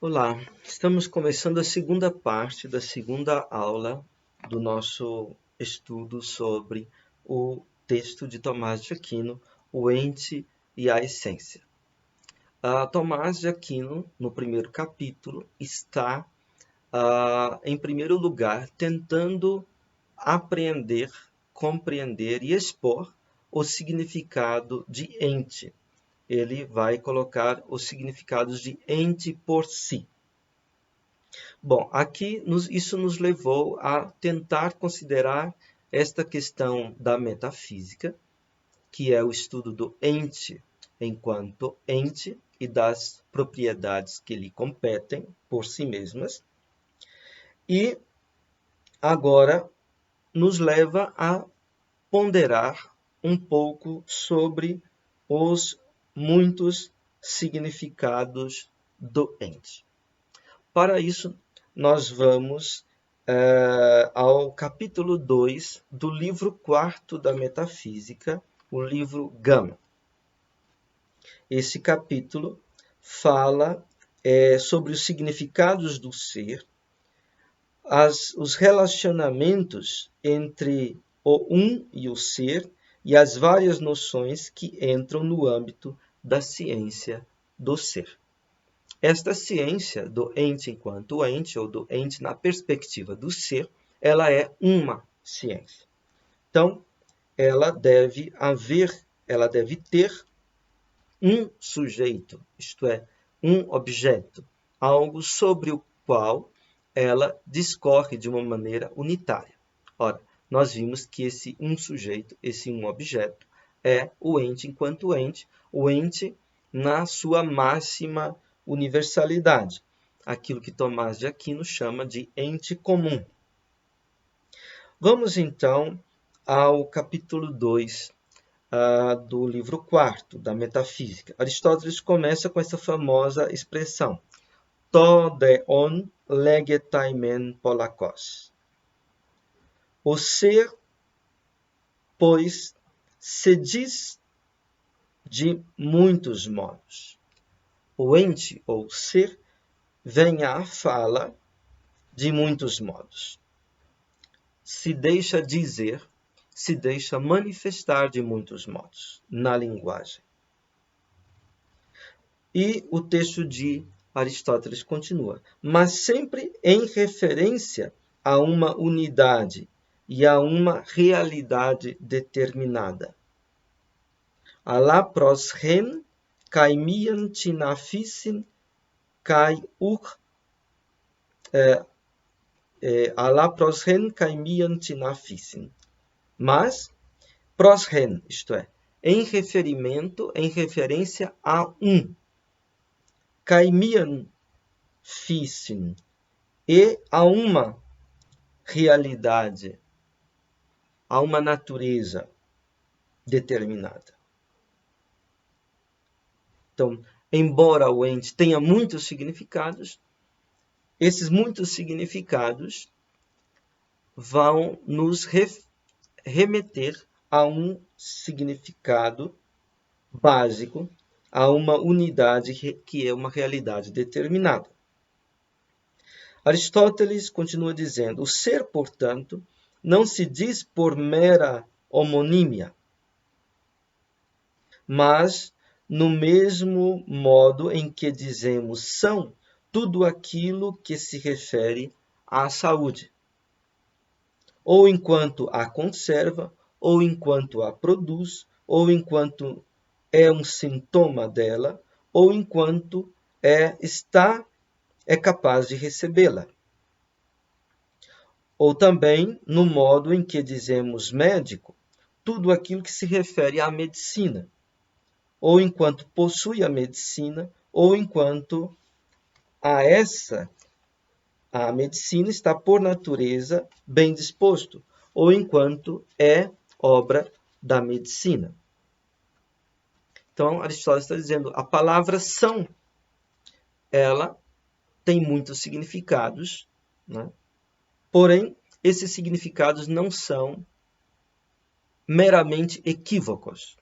Olá, estamos começando a segunda parte da segunda aula do nosso estudo sobre o texto de Tomás de Aquino, O Ente e a Essência. Tomás de Aquino, no primeiro capítulo, está, em primeiro lugar, tentando apreender, compreender e expor o significado de ente. Ele vai colocar os significados de ente por si. Bom, aqui isso nos levou a tentar considerar esta questão da metafísica, que é o estudo do ente enquanto ente e das propriedades que lhe competem por si mesmas. E agora nos leva a ponderar um pouco sobre os muitos significados do ente. Para isso, nós vamos ao capítulo 2 do livro 4 da Metafísica, o livro Gama. Esse capítulo fala sobre os significados do ser, os relacionamentos entre o e o ser e as várias noções que entram no âmbito da ciência do ser. Esta ciência do ente enquanto ente, ou do ente na perspectiva do ser, ela é uma ciência. Então, ela deve ter um sujeito, isto é, um objeto, algo sobre o qual ela discorre de uma maneira unitária. Ora, nós vimos que esse um sujeito, esse um objeto, é o ente enquanto ente, o ente na sua máxima universalidade, aquilo que Tomás de Aquino chama de ente comum. Vamos então ao capítulo 2 do livro 4 da Metafísica. Aristóteles começa com essa famosa expressão to deon legetaimen polakos. O ser, pois, se diz de muitos modos. O ente ou ser vem à fala de muitos modos. Se deixa dizer, se deixa manifestar de muitos modos na linguagem. E o texto de Aristóteles continua, mas sempre em referência a uma unidade e a uma realidade determinada. Alá pros hen kaimian tinafissin kai alá pros hen kaimian tinafissin. Mas pros hen, isto é, em referência a um. Kaimian fissin, e a uma realidade, a uma natureza determinada. Então, embora o ente tenha muitos significados, esses muitos significados vão nos remeter a um significado básico, a uma unidade que é uma realidade determinada. Aristóteles continua dizendo, o ser, portanto, não se diz por mera homonímia, mas no mesmo modo em que dizemos são tudo aquilo que se refere à saúde, ou enquanto a conserva, ou enquanto a produz, ou enquanto é um sintoma dela, ou enquanto é capaz de recebê-la. Ou também no modo em que dizemos médico, tudo aquilo que se refere à medicina, ou enquanto possui a medicina, ou enquanto a medicina está por natureza bem disposto, ou enquanto é obra da medicina. Então, Aristóteles está dizendo, a palavra são, ela tem muitos significados, né? Porém, esses significados não são meramente equívocos.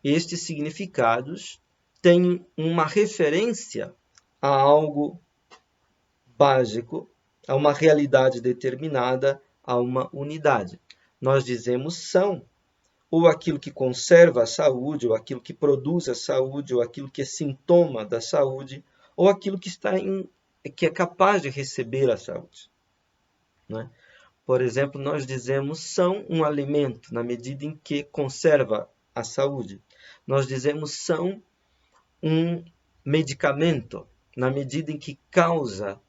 Estes significados tem uma referência a algo básico, a uma realidade determinada, a uma unidade. Nós dizemos são, ou aquilo que conserva a saúde, ou aquilo que produz a saúde, ou aquilo que é sintoma da saúde, ou aquilo que que é capaz de receber a saúde. Né? Por exemplo, nós dizemos são um alimento, na medida em que conserva a saúde. Nós dizemos são um medicamento, na medida em que causa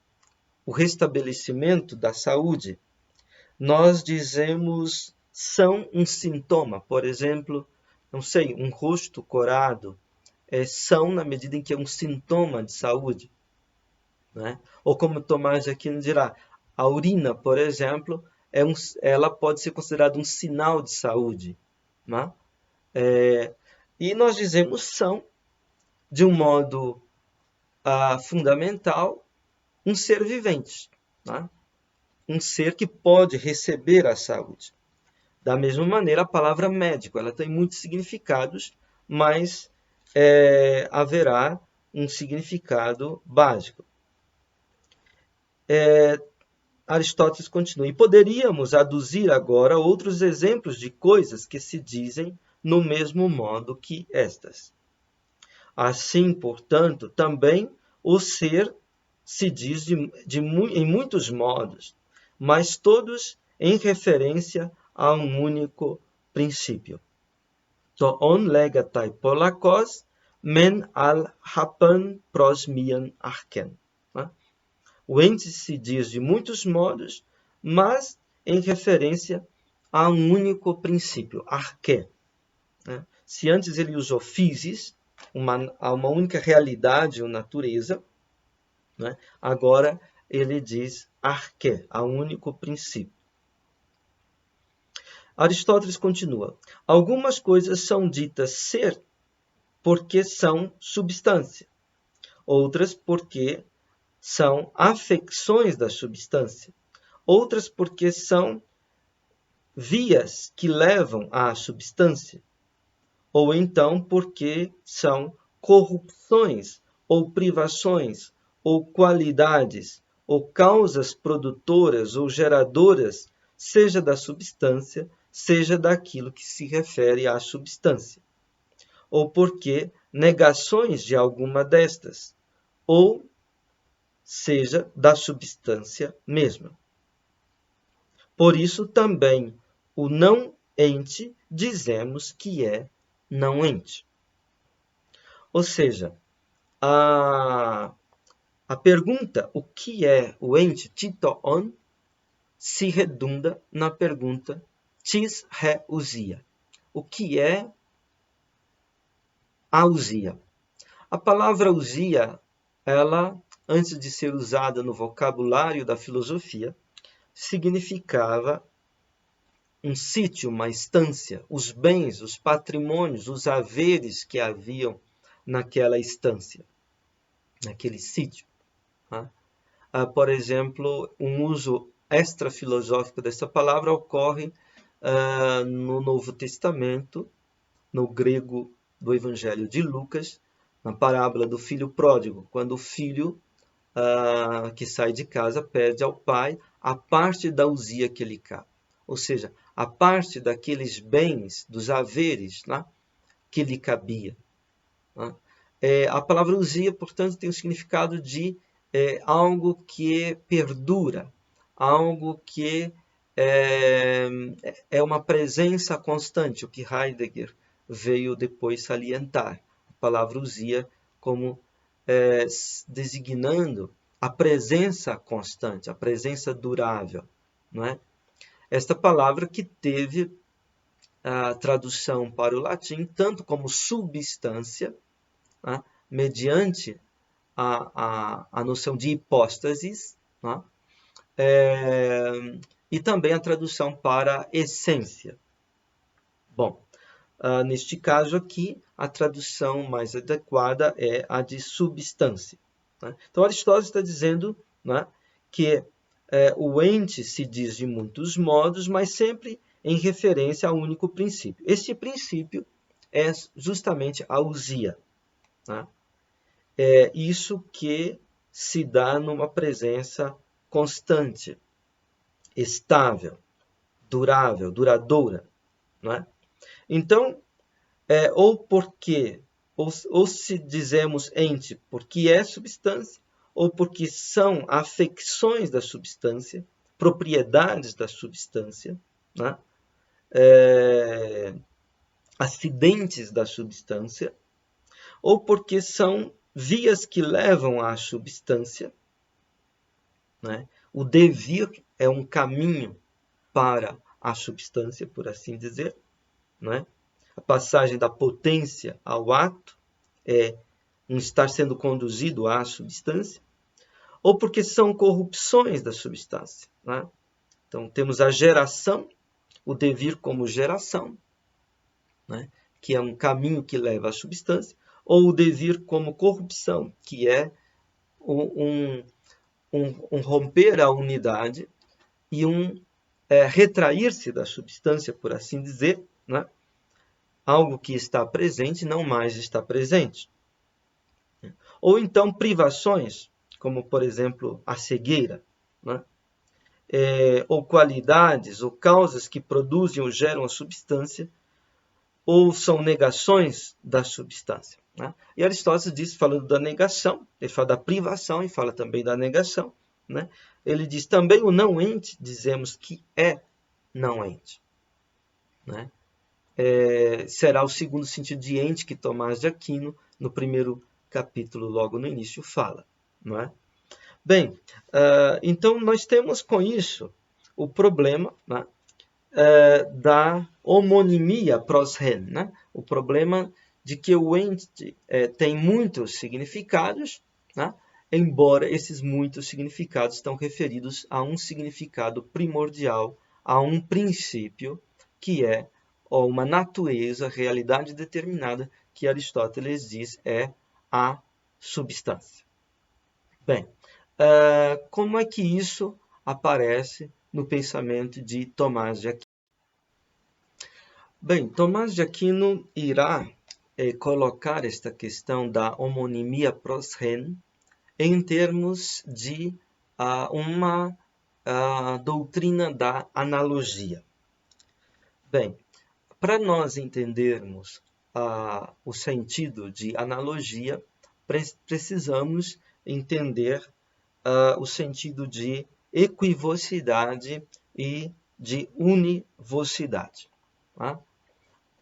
o restabelecimento da saúde. Nós dizemos são um sintoma, por exemplo, não sei, um rosto corado, são na medida em que é um sintoma de saúde. Né? Ou como Tomás de Aquino dirá, a urina, por exemplo, ela pode ser considerada um sinal de saúde. Né? E nós dizemos são, de um modo fundamental, um ser vivente. Né? Um ser que pode receber a saúde. Da mesma maneira, a palavra médico, ela tem muitos significados, mas haverá um significado básico. Aristóteles continua, e poderíamos aduzir agora outros exemplos de coisas que se dizem no mesmo modo que estas. Assim, portanto, também o ser se diz em muitos modos, mas todos em referência a um único princípio. To on legatai polakos men al hapan prosmian arken. O ente se diz de muitos modos, mas em referência a um único princípio, arqué. Se antes ele usou physis, a uma única realidade ou natureza, agora ele diz arqué, a um único princípio. Aristóteles continua, algumas coisas são ditas ser porque são substância, outras porque são afecções da substância, outras porque são vias que levam à substância, ou então porque são corrupções, ou privações, ou qualidades, ou causas produtoras ou geradoras, seja da substância, seja daquilo que se refere à substância, ou porque negações de alguma destas, ou seja da substância mesma. Por isso também o não ente dizemos que é não ente. Ou seja, a pergunta o que é o ente titoon se redunda na pergunta tis he ousia. O que é a ousia? A palavra ousia, ela, antes de ser usada no vocabulário da filosofia, significava um sítio, uma estância, os bens, os patrimônios, os haveres que haviam naquela estância, naquele sítio. Por exemplo, um uso extrafilosófico dessa palavra ocorre no Novo Testamento, no grego do Evangelho de Lucas, na parábola do filho pródigo, quando o filho que sai de casa pede ao pai a parte da ousia que lhe cabe. Ou seja, a parte daqueles bens, dos haveres, que lhe cabia. A palavra ousia, portanto, tem o significado de algo que perdura, algo que é uma presença constante, o que Heidegger veio depois salientar. A palavra ousia como designando a presença constante, a presença durável. Não é? Esta palavra que teve a tradução para o latim tanto como substância, mediante a noção de hipóstasis, e também a tradução para essência. Bom, neste caso aqui, a tradução mais adequada é a de substância. Então, Aristóteles está dizendo que o ente se diz de muitos modos, mas sempre em referência a um único princípio. Este princípio é justamente a ousia. né? É isso que se dá numa presença constante, estável, durável, duradoura, não é? Então, ou porque, ou se dizemos ente porque é substância, ou porque são afecções da substância, propriedades da substância, né? Acidentes da substância, ou porque são vias que levam à substância, né? O devir é um caminho para a substância, por assim dizer, né? A passagem da potência ao ato é um estar sendo conduzido à substância, ou porque são corrupções da substância, né? Então, temos a geração, o devir como geração, né? Que é um caminho que leva à substância, ou o devir como corrupção, que é um romper a unidade e retrair-se da substância, por assim dizer, né? Algo que está presente não mais está presente. Ou então privações, como por exemplo a cegueira, né? Ou qualidades ou causas que produzem ou geram a substância, ou são negações da substância, né? E Aristóteles diz, falando da negação, ele fala da privação e fala também da negação, né? Ele diz também o não ente, dizemos que é não ente, né? Será o segundo sentido de ente que Tomás de Aquino, no primeiro capítulo, logo no início, fala, não é? Bem, então nós temos com isso o problema, né, da homonimia pros hen, né? O problema de que o ente tem muitos significados, né? Embora esses muitos significados estão referidos a um significado primordial, a um princípio, que é uma natureza, realidade determinada, que Aristóteles diz é a substância. Bem, como é que isso aparece no pensamento de Tomás de Aquino? Bem, Tomás de Aquino irá colocar esta questão da homonimia pros hen em termos de uma doutrina da analogia. Bem, para nós entendermos o sentido de analogia, precisamos entender o sentido de equivocidade e de univocidade. Tá?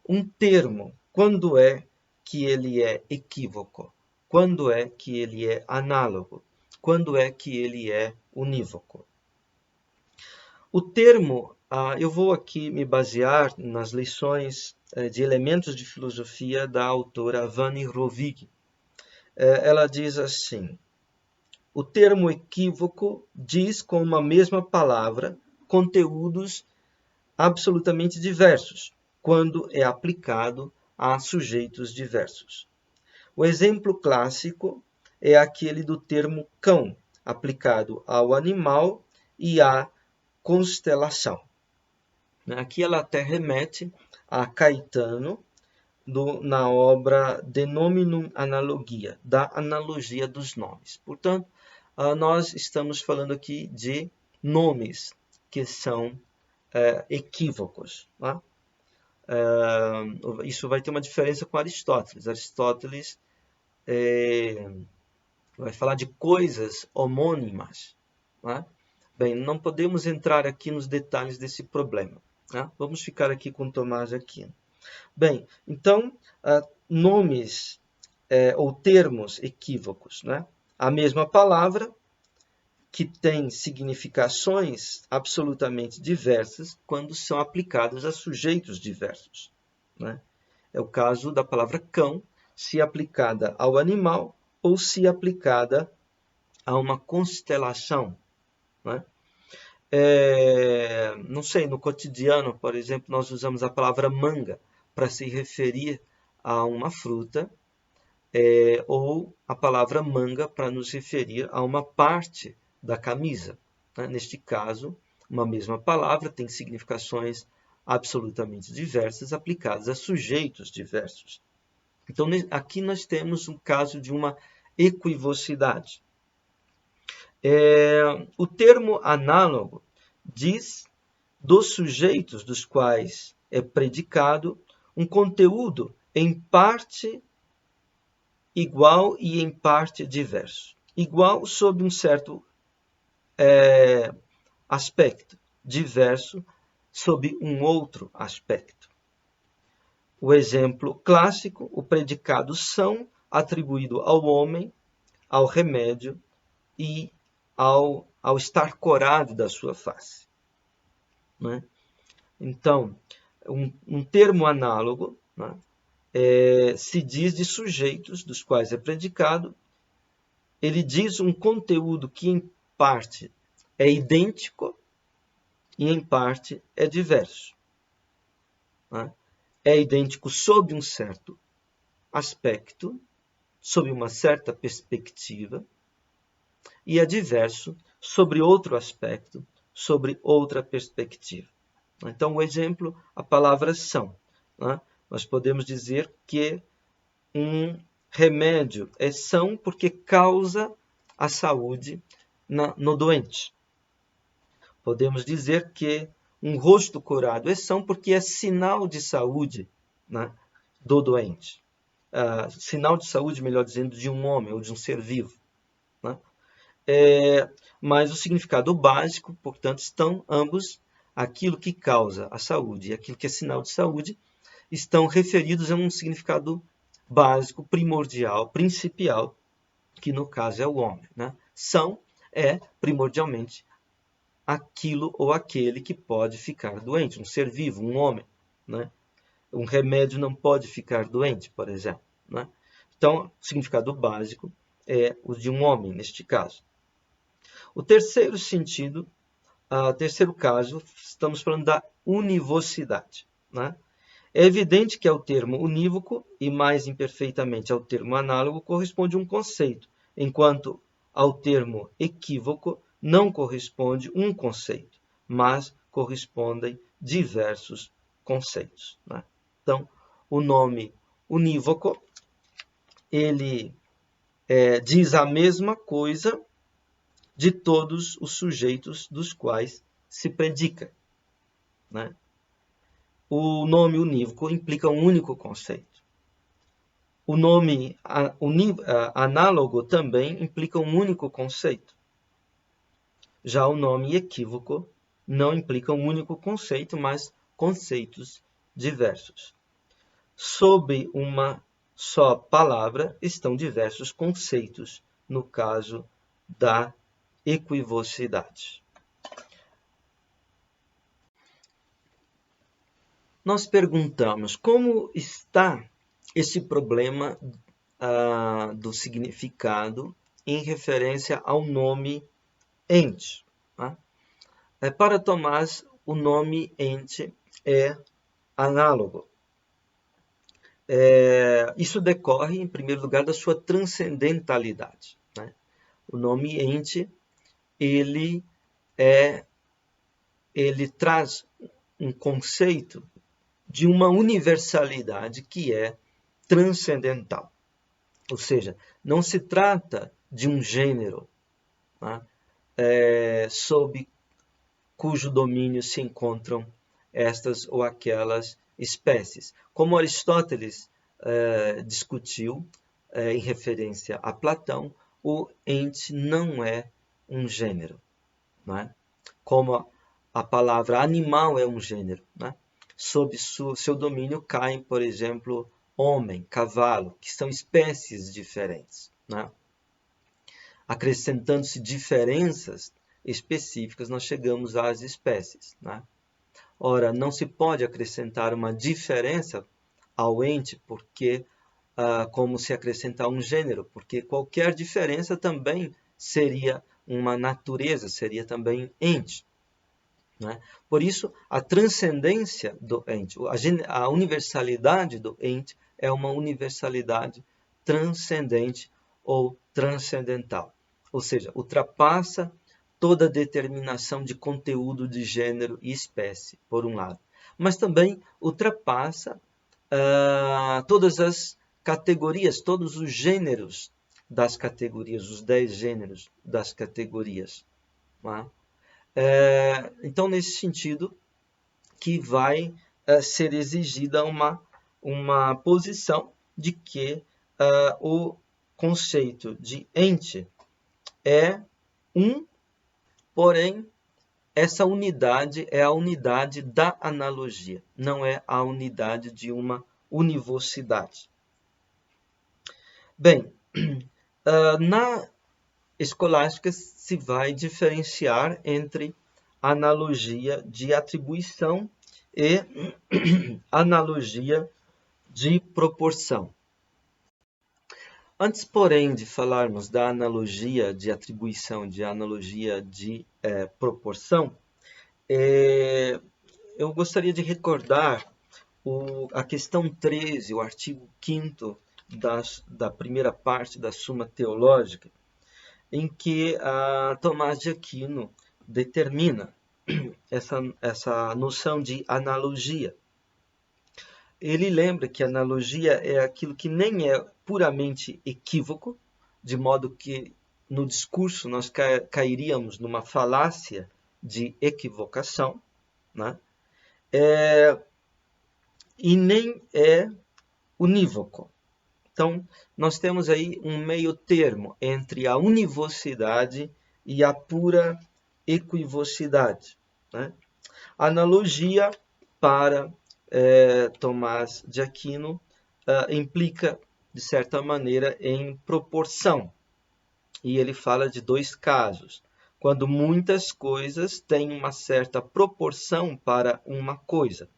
Um termo, quando é que ele é equívoco? Quando é que ele é análogo? Quando é que ele é unívoco? O termo, eu vou aqui me basear nas lições de elementos de filosofia da autora Vanni Rovig. Ela diz assim: o termo equívoco diz com uma mesma palavra conteúdos absolutamente diversos, quando é aplicado a sujeitos diversos. O exemplo clássico é aquele do termo cão, aplicado ao animal e à constelação. Aqui ela até remete a Caetano na obra De Nominum Analogia, da analogia dos nomes. Portanto, nós estamos falando aqui de nomes que são equívocos. Tá? Isso vai ter uma diferença com Aristóteles. Aristóteles vai falar de coisas homônimas. Tá? Bem, não podemos entrar aqui nos detalhes desse problema. Tá? Vamos ficar aqui com Tomás de Aquino. Bem, então, nomes ou termos equívocos, né? A mesma palavra que tem significações absolutamente diversas quando são aplicadas a sujeitos diversos, né? É o caso da palavra cão, se aplicada ao animal ou se aplicada a uma constelação, né? Não sei, no cotidiano, por exemplo, nós usamos a palavra manga para se referir a uma fruta, ou a palavra manga para nos referir a uma parte da camisa. Né? Neste caso, uma mesma palavra tem significações absolutamente diversas aplicadas a sujeitos diversos. Então, aqui nós temos um caso de uma equivocidade. O termo análogo diz dos sujeitos dos quais é predicado um conteúdo em parte igual e em parte diverso. Igual sob um certo aspecto, diverso sob um outro aspecto. O exemplo clássico, o predicado são, atribuído ao homem, ao remédio e ao estar corado da sua face. Né? Então, um termo análogo, né, se diz de sujeitos dos quais é predicado, ele diz um conteúdo que em parte é idêntico e em parte é diverso. Né? É idêntico sob um certo aspecto, sob uma certa perspectiva, e é diverso sobre outro aspecto, sobre outra perspectiva. Então, o exemplo, a palavra são. Né? Nós podemos dizer que um remédio é são porque causa a saúde no doente. Podemos dizer que um rosto curado é são porque é sinal de saúde, né, do doente. Sinal de saúde, melhor dizendo, de um homem ou de um ser vivo. Né? Mas o significado básico, portanto, estão ambos, aquilo que causa a saúde e aquilo que é sinal de saúde, estão referidos a um significado básico, primordial, principial, que no caso é o homem. Né? São é primordialmente aquilo ou aquele que pode ficar doente, um ser vivo, um homem. Né? Um remédio não pode ficar doente, por exemplo. Né? Então, o significado básico é o de um homem, neste caso. O terceiro sentido, terceiro caso, estamos falando da univocidade. Né? É evidente que ao termo unívoco, e mais imperfeitamente ao termo análogo, corresponde um conceito, enquanto ao termo equívoco não corresponde um conceito, mas correspondem diversos conceitos. Né? Então, o nome unívoco, ele diz a mesma coisa de todos os sujeitos dos quais se predica. Né? O nome unívoco implica um único conceito. O nome análogo também implica um único conceito. Já o nome equívoco não implica um único conceito, mas conceitos diversos. Sob uma só palavra estão diversos conceitos, no caso da equivocidade. Nós perguntamos como está esse problema do significado em referência ao nome ente. Tá? Para Tomás, o nome ente é análogo. Isso decorre, em primeiro lugar, da sua transcendentalidade. Né? O nome ente, ele traz um conceito de uma universalidade que é transcendental. Ou seja, não se trata de um gênero, né, sob cujo domínio se encontram estas ou aquelas espécies. Como Aristóteles discutiu em referência a Platão, o ente não é um gênero. Né? Como a palavra animal é um gênero. Né? Sob seu domínio caem, por exemplo, homem, cavalo, que são espécies diferentes. Né? Acrescentando-se diferenças específicas, nós chegamos às espécies. Né? Ora, não se pode acrescentar uma diferença ao ente, porque como se acrescentar um gênero, porque qualquer diferença também seria uma natureza, seria também ente. Né? Por isso, a transcendência do ente, a universalidade do ente é uma universalidade transcendente ou transcendental. Ou seja, ultrapassa toda determinação de conteúdo de gênero e espécie, por um lado. Mas também ultrapassa todas as categorias, todos os gêneros das categorias, os 10 gêneros das categorias. Tá? Então, nesse sentido, que vai ser exigida uma posição de que o conceito de ente é porém, essa unidade é a unidade da analogia, não é a unidade de uma univocidade. Bem, na escolástica se vai diferenciar entre analogia de atribuição e analogia de proporção. Antes, porém, de falarmos da analogia de atribuição, de analogia de proporção, eu gostaria de recordar a questão 13, o artigo 5º da primeira parte da Suma Teológica, em que Tomás de Aquino determina essa noção de analogia. Ele lembra que analogia é aquilo que nem é puramente equívoco, de modo que no discurso nós cairíamos numa falácia de equivocação, né? E nem é unívoco. Então, nós temos aí um meio termo entre a univocidade e a pura equivocidade. Né? Analogia, para Tomás de Aquino, implica, de certa maneira, em proporção. E ele fala de 2 casos. Quando muitas coisas têm uma certa proporção para uma coisa.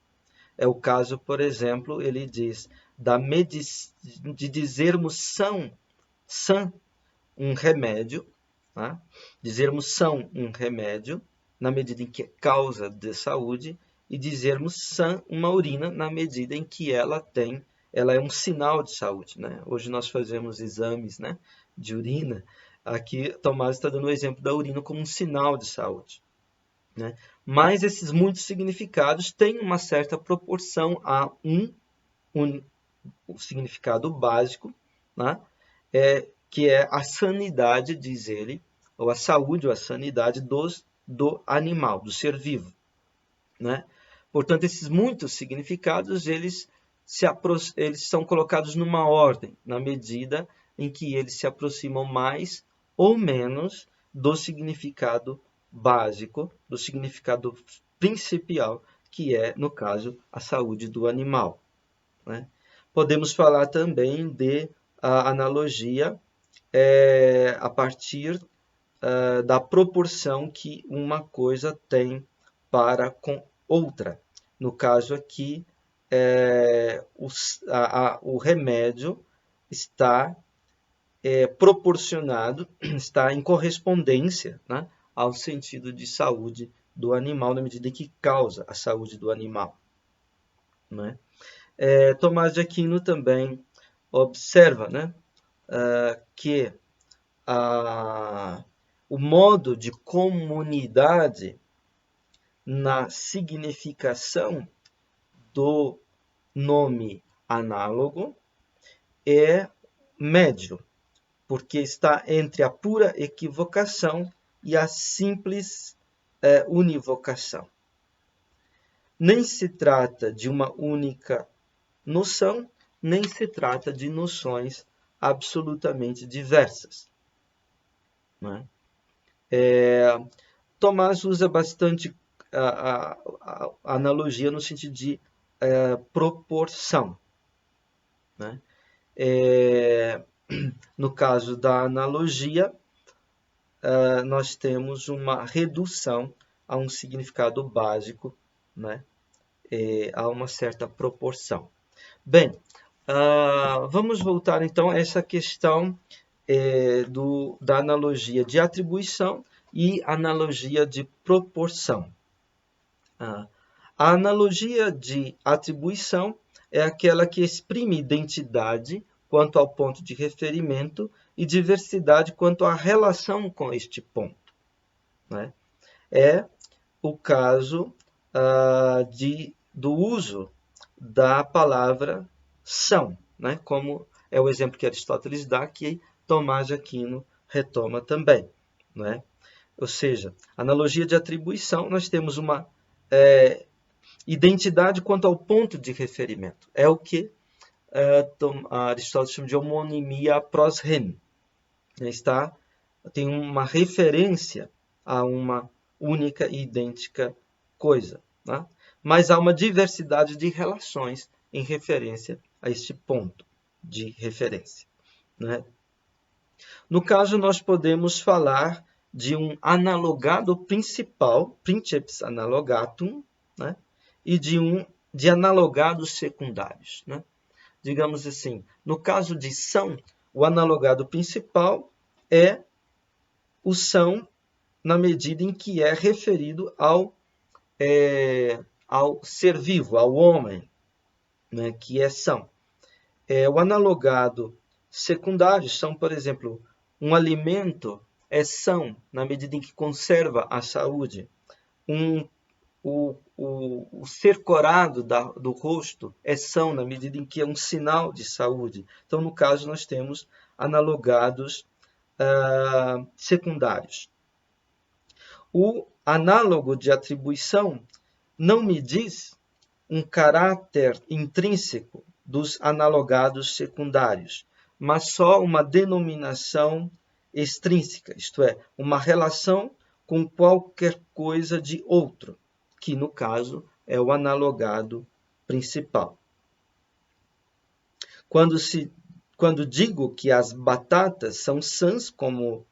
É o caso, por exemplo, ele diz, de dizermos sã um remédio, tá? Dizermos são um remédio, na medida em que é causa de saúde, e dizermos sã uma urina, na medida em que ela é um sinal de saúde. Né? Hoje nós fazemos exames, né, de urina. Aqui Tomás está dando o exemplo da urina como um sinal de saúde. Né? Mas esses muitos significados têm uma certa proporção a um significado básico, né? Que é a sanidade, diz ele, ou a saúde ou a sanidade do animal, do ser vivo. Né? Portanto, esses muitos significados eles são colocados numa ordem, na medida em que eles se aproximam mais ou menos do significado básico, do significado principal, que é, no caso, a saúde do animal. Né? Podemos falar também de analogia a partir da proporção que uma coisa tem para com outra. No caso aqui, o remédio está proporcionado, está em correspondência, né, ao sentido de saúde do animal, na medida em que causa a saúde do animal. Né? Tomás de Aquino também observa, né, que o modo de comunidade na significação do nome análogo é médio, porque está entre a pura equivocação e a simples univocação. Nem se trata de uma única noção, nem se trata de noções absolutamente diversas. Né? Tomás usa bastante a analogia no sentido de proporção. Né? No caso da analogia, nós temos uma redução a um significado básico, né? A uma certa proporção. Bem, vamos voltar então a essa questão da analogia de atribuição e analogia de proporção. A analogia de atribuição é aquela que exprime identidade quanto ao ponto de referimento e diversidade quanto à relação com este ponto. Né? É o caso do uso da palavra são, né? Como é o exemplo que Aristóteles dá, que Tomás de Aquino retoma também, não é? Ou seja, analogia de atribuição, nós temos uma identidade quanto ao ponto de referimento. É o que Aristóteles chama de homonimia pros rem. Tem uma referência a uma única e idêntica coisa. Né? Mas há uma diversidade de relações em referência a este ponto de referência. Né? No caso, nós podemos falar de um analogado principal, princeps analogatum, né? E de analogados secundários. Né? Digamos assim, no caso de são, o analogado principal é o são na medida em que é referido ao ser vivo, ao homem, né, que é são. O analogado secundário são, por exemplo, um alimento é são na medida em que conserva a saúde. O ser corado do rosto é são na medida em que é um sinal de saúde. Então, no caso, nós temos analogados secundários. O análogo de atribuição não me diz um caráter intrínseco dos analogados secundários, mas só uma denominação extrínseca, isto é, uma relação com qualquer coisa de outro, que no caso é o analogado principal. Quando digo que as batatas são sãs como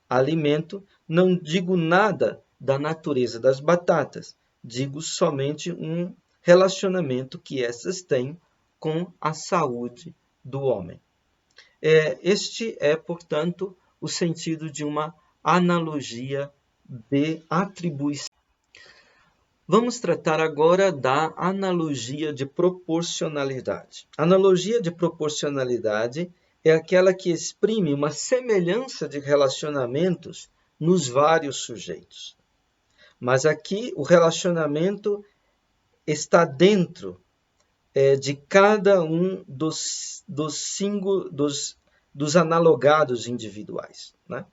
alimento, não digo nada da natureza das batatas, digo somente um relacionamento que essas têm com a saúde do homem. Este é, portanto, o sentido de uma analogia de atribuição. Vamos tratar agora da analogia de proporcionalidade. A analogia de proporcionalidade é aquela que exprime uma semelhança de relacionamentos nos vários sujeitos. Mas aqui o relacionamento está dentro de cada um dos analogados individuais. Né?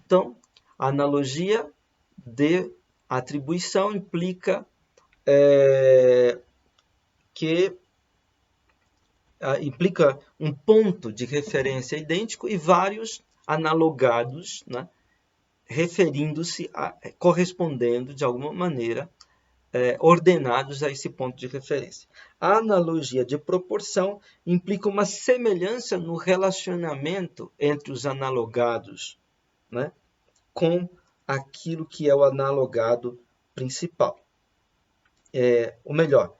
Então, a analogia de atribuição implica implica um ponto de referência idêntico e vários analogados, né, correspondendo de alguma maneira, ordenados a esse ponto de referência. A analogia de proporção implica uma semelhança no relacionamento entre os analogados, né, com aquilo que é o analogado principal. Ou melhor,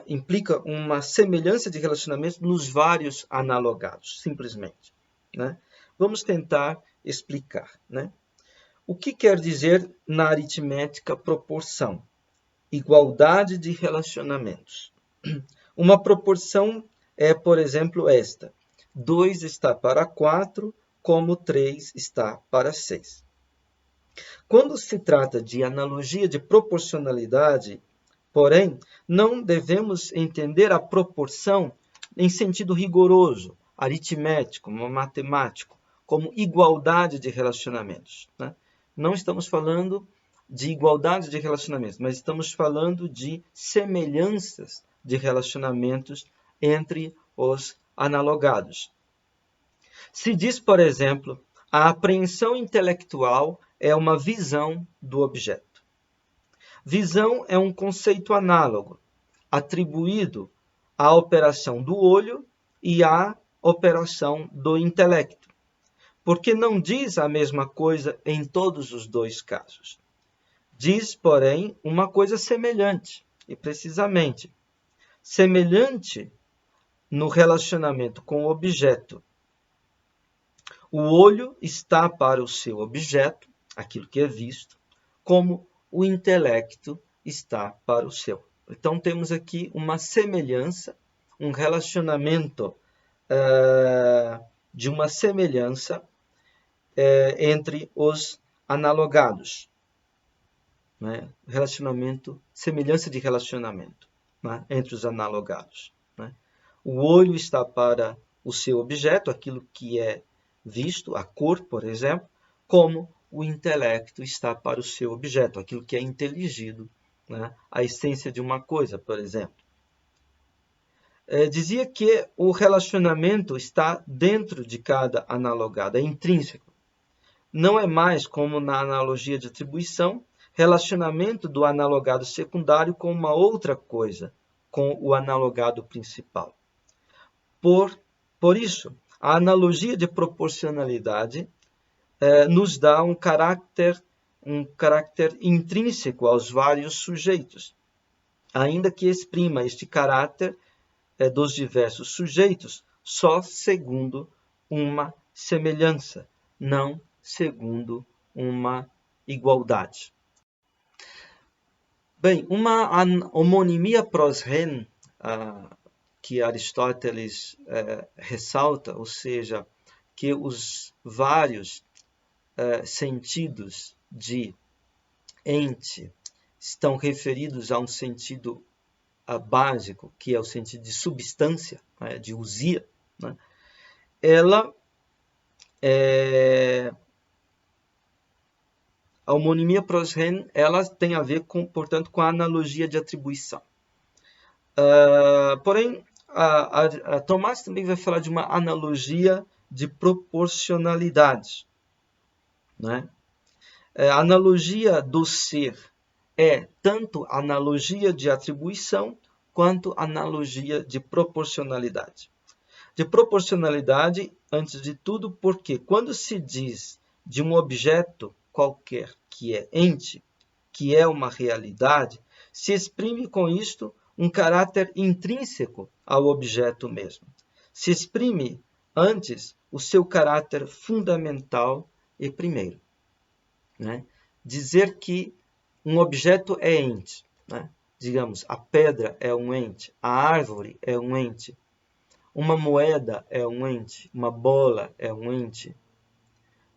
implica uma semelhança de relacionamento nos vários analogados, simplesmente. Né? Vamos tentar explicar. Né? O que quer dizer na aritmética proporção? Igualdade de relacionamentos. Uma proporção é, por exemplo, esta. 2 está para 4, como 3 está para 6. Quando se trata de analogia de proporcionalidade, porém, não devemos entender a proporção em sentido rigoroso, aritmético, matemático, como igualdade de relacionamentos. Né? Não estamos falando de igualdade de relacionamentos, mas estamos falando de semelhanças de relacionamentos entre os analogados. Se diz, por exemplo, a apreensão intelectual é uma visão do objeto. Visão é um conceito análogo, atribuído à operação do olho e à operação do intelecto, porque não diz a mesma coisa em todos os dois casos. Diz, porém, uma coisa semelhante, e precisamente, semelhante no relacionamento com o objeto. O olho está para o seu objeto, aquilo que é visto, como o intelecto está para o seu. Então, temos aqui uma semelhança, um relacionamento de uma semelhança entre os analogados. Né? Semelhança de relacionamento, né? Entre os analogados. Né? O olho está para o seu objeto, aquilo que é visto, a cor, por exemplo, como o intelecto está para o seu objeto, aquilo que é inteligido, né? A essência de uma coisa, por exemplo. Dizia que o relacionamento está dentro de cada analogado, é intrínseco. Não é mais como na analogia de atribuição, relacionamento do analogado secundário com uma outra coisa, com o analogado principal. Por isso, a analogia de proporcionalidade nos dá um caráter intrínseco aos vários sujeitos, ainda que exprima este caráter dos diversos sujeitos só segundo uma semelhança, não segundo uma igualdade. Bem, uma homonimia pros rhen, que Aristóteles ressalta, ou seja, que os vários sentidos de ente estão referidos a um sentido básico, que é o sentido de substância, né, de ousia, né? A homonimia pros rhen, ela tem a ver, portanto, com a analogia de atribuição. Porém, Tomás também vai falar de uma analogia de proporcionalidade, né? A analogia do ser é tanto analogia de atribuição quanto analogia de proporcionalidade. De proporcionalidade, antes de tudo, porque quando se diz de um objeto qualquer que é ente, que é uma realidade, se exprime com isto um caráter intrínseco ao objeto mesmo. Se exprime antes o seu caráter fundamental e primeiro, né? Dizer que um objeto é ente, né? Digamos, a pedra é um ente, a árvore é um ente, uma moeda é um ente, uma bola é um ente,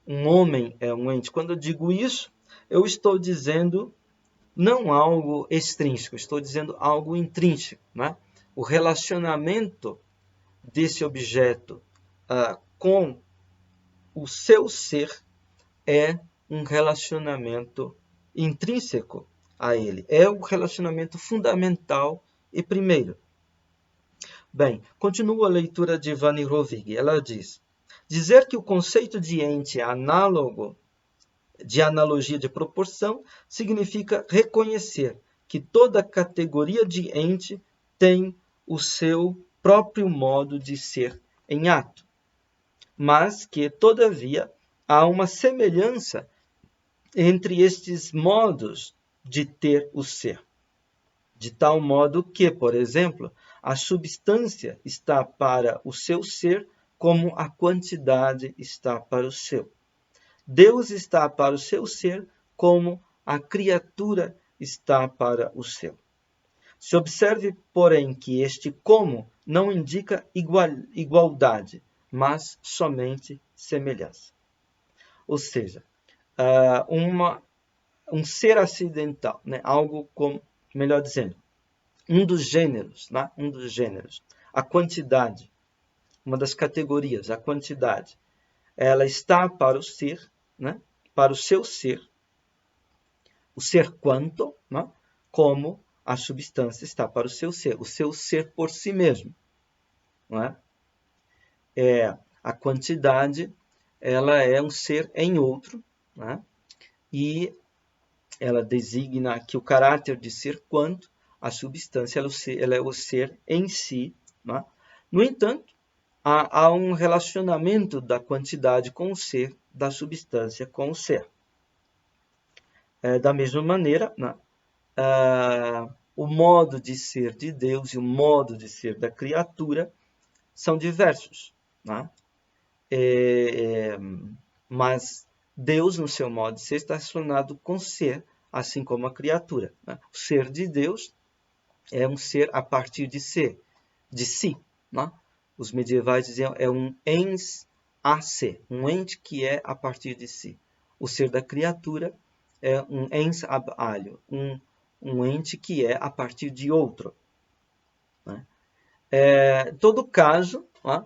um homem é um ente. Quando eu digo isso, eu estou dizendo não algo extrínseco, estou dizendo algo intrínseco, né? O relacionamento desse objeto com o seu ser é um relacionamento intrínseco a ele. É o relacionamento fundamental e primeiro. Bem, continua a leitura de Vanni Rovig. Ela diz: dizer que o conceito de ente é análogo de analogia de proporção significa reconhecer que toda categoria de ente tem o seu próprio modo de ser em ato, mas que, todavia, há uma semelhança entre estes modos de ter o ser, de tal modo que, por exemplo, a substância está para o seu ser como a quantidade está para o seu. Deus está para o seu ser como a criatura está para o seu. Se observe, porém, que este como não indica igualdade, mas somente semelhança. Ou seja, um ser acidental, né? Algo como, melhor dizendo, um dos gêneros, né? A quantidade, uma das categorias, a quantidade, ela está para o ser, né? Para o seu ser, o ser quanto, né? Como a substância está para o seu ser por si mesmo, não é? A quantidade, ela é um ser em outro, né? E ela designa que o caráter de ser quanto a substância, ela é o ser em si, né? No entanto, há um relacionamento da quantidade com o ser, da substância com o ser. Da mesma maneira, né? O modo de ser de Deus e o modo de ser da criatura são diversos, né? Mas Deus, no seu modo de ser, está relacionado com ser, assim como a criatura, né? O ser de Deus é um ser a partir de si, né? Os medievais diziam é um ens a se, um ente que é a partir de si. O ser da criatura é um ens ab alio, um ente que é a partir de outro, né? Em todo caso, né?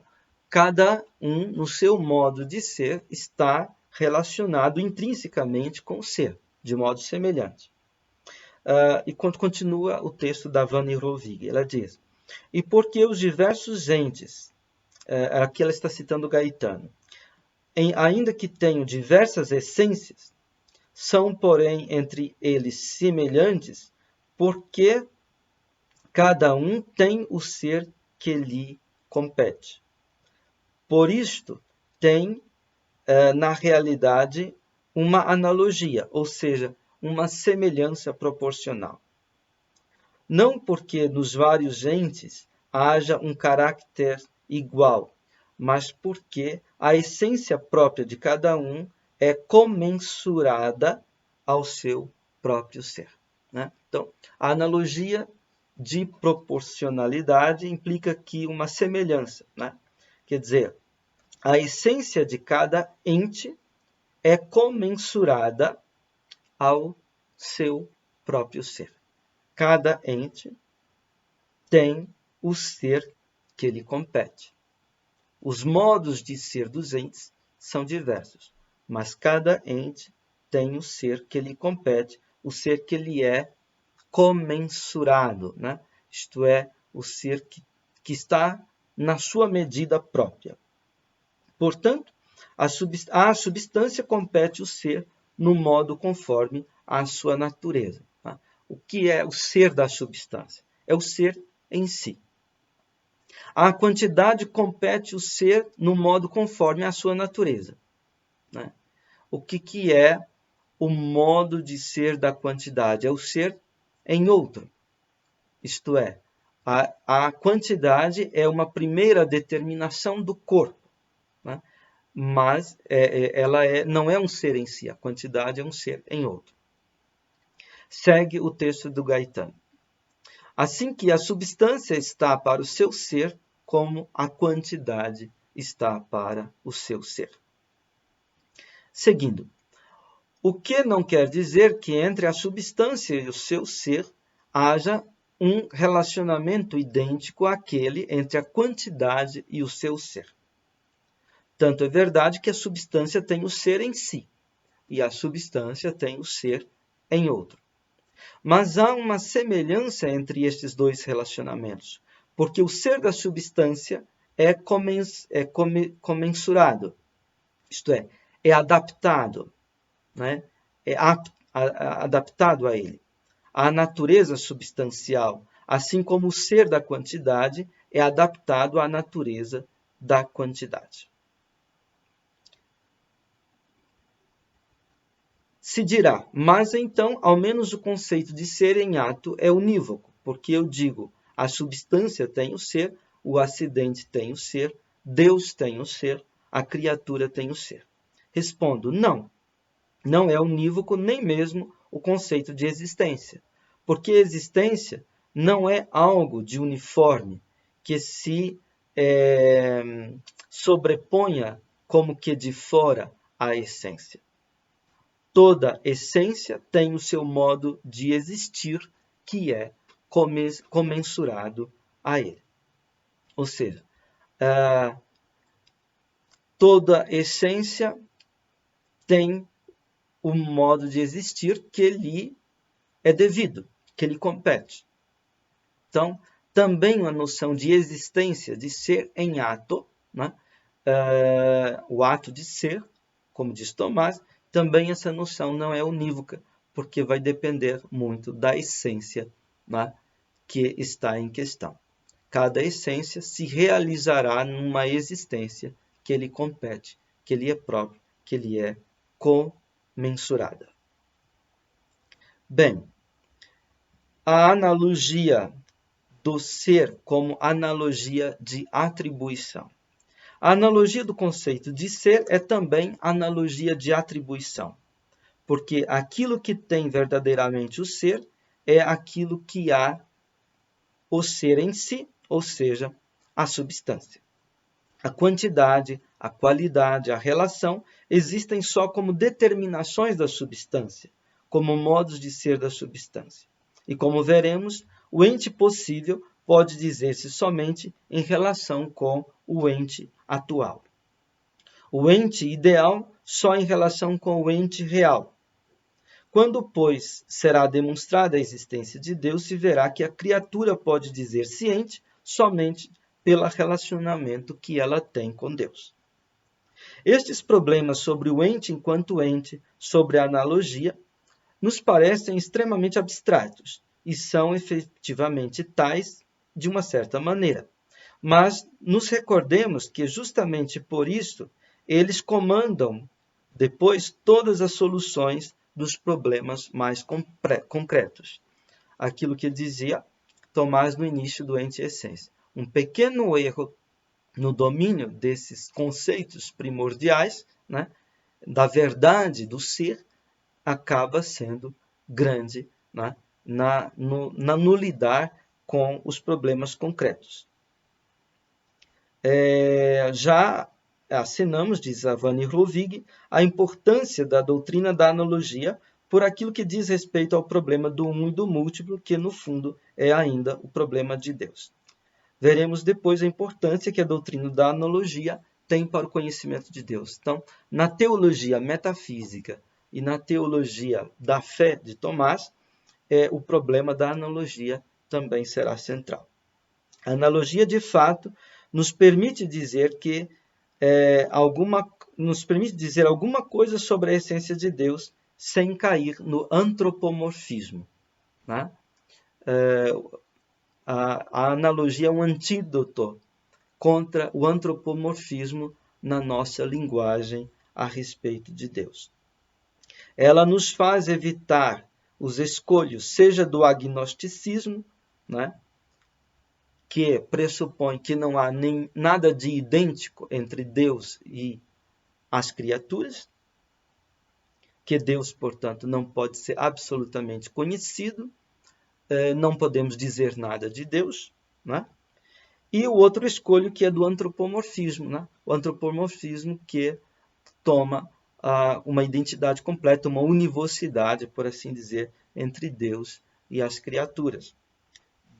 cada um, no seu modo de ser, está relacionado intrinsecamente com o ser, de modo semelhante. E quando continua o texto da Vanni Rovig, ela diz: e porque os diversos entes, aqui ela está citando Gaetano, ainda que tenham diversas essências, são, porém, entre eles semelhantes, porque cada um tem o ser que lhe compete. Por isto, tem, na realidade, uma analogia, ou seja, uma semelhança proporcional. Não porque nos vários entes haja um caráter igual, mas porque a essência própria de cada um é comensurada ao seu próprio ser. Né? Então, a analogia de proporcionalidade implica aqui uma semelhança. Né? Quer dizer, a essência de cada ente é comensurada ao seu próprio ser. Cada ente tem o ser que lhe compete. Os modos de ser dos entes são diversos, mas cada ente tem o ser que lhe compete, o ser que lhe é comensurado, né? Isto é, o ser que está na sua medida própria. Portanto, a substância compete o ser no modo conforme a sua natureza. Tá? O que é o ser da substância? É o ser em si. A quantidade compete o ser no modo conforme a sua natureza. Né? O que é o modo de ser da quantidade? É o ser em outro. Isto é, a quantidade é uma primeira determinação do corpo, né? Mas ela não é um ser em si, a quantidade é um ser em outro. Segue o texto do Gaetano. Assim que a substância está para o seu ser, como a quantidade está para o seu ser. Seguindo, o que não quer dizer que entre a substância e o seu ser haja um relacionamento idêntico àquele entre a quantidade e o seu ser. Tanto é verdade que a substância tem o ser em si, e a substância tem o ser em outro. Mas há uma semelhança entre estes dois relacionamentos, porque o ser da substância é comensurado, isto é adaptado, né? É adaptado a ele. A natureza substancial, assim como o ser da quantidade, é adaptado à natureza da quantidade. Se dirá, mas então, ao menos o conceito de ser em ato é unívoco, porque eu digo, a substância tem o ser, o acidente tem o ser, Deus tem o ser, a criatura tem o ser. Respondo, não é unívoco nem mesmo o conceito de existência, porque existência não é algo de uniforme que se sobreponha como que de fora à essência. Toda essência tem o seu modo de existir, que é comensurado a ele. Ou seja, toda essência tem o modo de existir que lhe é devido, que lhe compete. Então, também a noção de existência, de ser em ato, né? O ato de ser, como diz Tomás, também essa noção não é unívoca, porque vai depender muito da essência, né, que está em questão. Cada essência se realizará numa existência que lhe compete, que lhe é própria, que lhe é comensurada. Bem, a analogia do ser como analogia de atribuição. A analogia do conceito de ser é também analogia de atribuição, porque aquilo que tem verdadeiramente o ser é aquilo que há o ser em si, ou seja, a substância. A quantidade, a qualidade, a relação existem só como determinações da substância, como modos de ser da substância. E como veremos, o ente possível pode dizer-se somente em relação com o ente atual. O ente ideal só em relação com o ente real. Quando, pois, será demonstrada a existência de Deus, se verá que a criatura pode dizer-se ente somente pelo relacionamento que ela tem com Deus. Estes problemas sobre o ente enquanto ente, sobre a analogia, nos parecem extremamente abstratos e são efetivamente tais de uma certa maneira. Mas nos recordemos que justamente por isso eles comandam depois todas as soluções dos problemas mais concretos. Aquilo que dizia Tomás no início do Ente e Essência. Um pequeno erro no domínio desses conceitos primordiais, né, da verdade do ser, acaba sendo grande, né, no lidar com os problemas concretos. Já assinamos, diz a Vanni Rovig, a importância da doutrina da analogia por aquilo que diz respeito ao problema do um e do múltiplo, que no fundo é ainda o problema de Deus. Veremos depois a importância que a doutrina da analogia tem para o conhecimento de Deus. Então, na teologia metafísica e na teologia da fé de Tomás, o problema da analogia também será central. A analogia, de fato, nos permite dizer alguma coisa sobre a essência de Deus sem cair no antropomorfismo, né? A analogia é um antídoto contra o antropomorfismo na nossa linguagem a respeito de Deus. Ela nos faz evitar os escolhos, seja do agnosticismo, né, que pressupõe que não há nem nada de idêntico entre Deus e as criaturas, que Deus, portanto, não pode ser absolutamente conhecido, não podemos dizer nada de Deus, né? E o outro escolho que é do antropomorfismo, né? O antropomorfismo que toma uma identidade completa, uma univocidade, por assim dizer, entre Deus e as criaturas.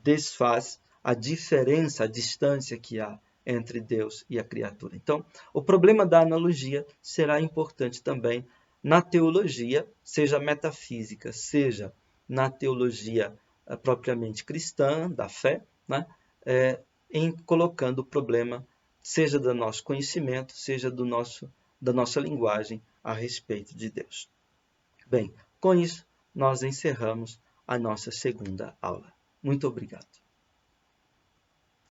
Desfaz a diferença, a distância que há entre Deus e a criatura. Então, o problema da analogia será importante também na teologia, seja metafísica, seja na teologia propriamente cristã, da fé, né? Em colocando o problema, seja do nosso conhecimento, seja da nossa linguagem a respeito de Deus. Bem, com isso, nós encerramos a nossa segunda aula. Muito obrigado.